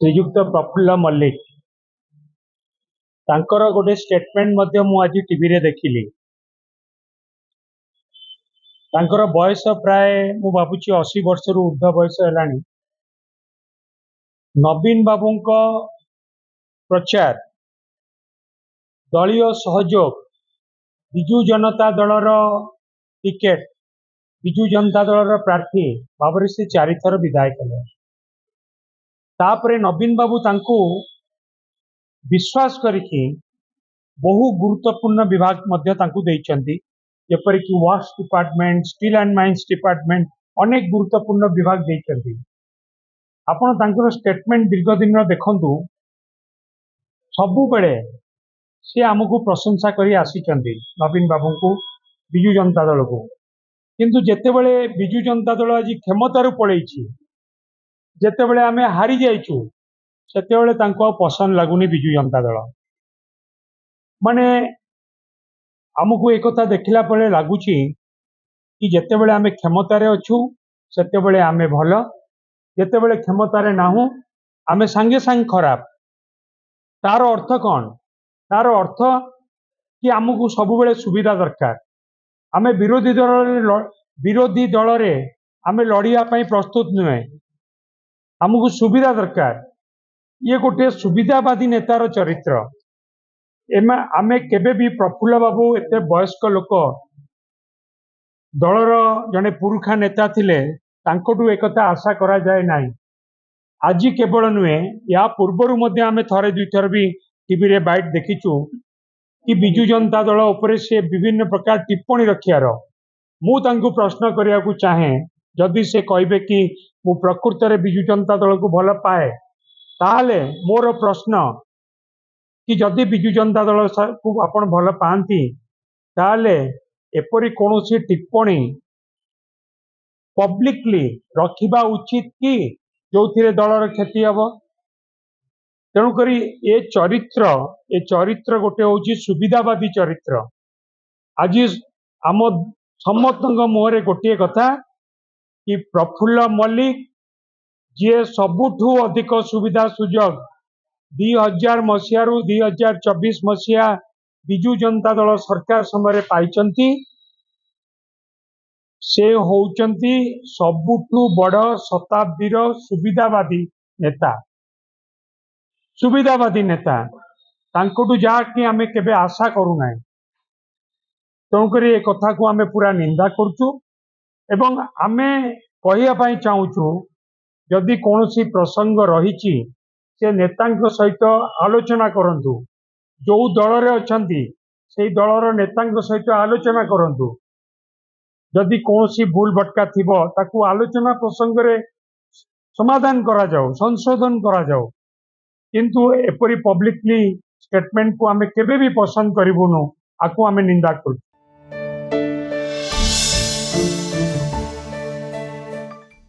श्रीजुक्त प्रफुल्ल मल्लिक तांकर गोटे स्टेटमेंट मध्य मु आज टीवी रे देखिली। तांकर बयस प्राय मु भाबुची 80 वर्ष रु ऊर्ध्व बयस हेलानी। नवीन बाबूंक प्रचार दलीय सहयोग विजु जनता दलर टिकेट विजु जनता दलर प्रार्थी भाव से 4 थर विधायक हेले। तापरे नवीन बाबू तांकू विश्वास करिकी बहु गुरुत्वपूर्ण विभाग मध्य तांकू देइचंती, जेपरि कि works department, steel and mines department, अनेक गुरुत्वपूर्ण विभाग देइचंती। आपण तांकर स्टेटमेंट दीर्घ दिन देखंतु, सबु बेले से आमको प्रशंसा करी आसीचंती नवीन बाबू को, विजु जनता दल को। किंतु जेते बेले विजु जनता दल आज क्षमतार पड़ेछि, जेते बेले आमे हारी जाइछु, सेते बेले तांको पसंद लागुनी विजु जनता दल। माने आमको एक कथा देखला पड़े लगुची कि जेते बेले आमे क्षमतार अच्छु सेते बेले आमे भल, जेते बेले क्षमतार नाहु आमे संगे संग खराब। तार अर्थ कौन? तार अर्थ कि आमको सब बेले सुविधा दरकार। आमे विरोधी दल रे आमे लड़िया पई प्रस्तुत नुहे, आमको सुविधा दरकार। ये गोटे सुविधावादी नेतार चरित्र। एमा आमे केबे भी प्रफुल्ल बाबू एते वयस्क लोक दलर जने पुरुखा नेता थिले, तांकोटू एकता आशा करा जाए नाही। आज केवल नुहे, या पूर्वर मध्य आमे थरे दुई थर भी टीवी रे बाइट देखिचु कि विजु जनता दल उपरे से विभिन्न प्रकार टिप्पणी रखियार। मु तांको प्रश्न करिया को चाहे, जदि से कहबे कि मु प्रकृत रे विजु जनता दल को भल पाए, ताहले मोर प्रश्न कि जदि विजु जनता दल को आपण भल पाती, ताहले एपरी कोनोसी टिप्पणी पब्लिकली रखिबा उचित कि जो थिरे दलर क्षति हब। तेणुकरी ए चरित्र गोटे होची सुविधावादी चरित्र। आज आम समस्त मुहरे गोटे कथा कि प्रफुल्ल मल्लिक जी सबुठू अधिक सुविधा सुजोग 2000 मसीह रु 2024 मसीहा विजु जनता दल सरकार समय पाइचंती, से होउचंती सबुठू बड़ शताब्दीर सुविधावादी नेता तांकोटू जाकि आमे केबे आशा करू नाही। तेणुकरी ए कथा को आमे पूरा निंदा करचु एवं आमे कहिया पई चाहूचु, जदि कोनोसी प्रसंग रहिछि से नेतांक सहित आलोचना करंतु। जो दल रे अछंती सेही दलर नेतांक सहित आलोचना करंतु। जदि कोनोसी भूल भटका थिबो ताकू आलोचना प्रसंग रे समाधान करा जाओ, संशोधन करा जाओ। किंतु एपरी पब्लिकली स्टेटमेंट को आमे केबे भी पसंद करिबुनु, आकू आमे निंदा करू।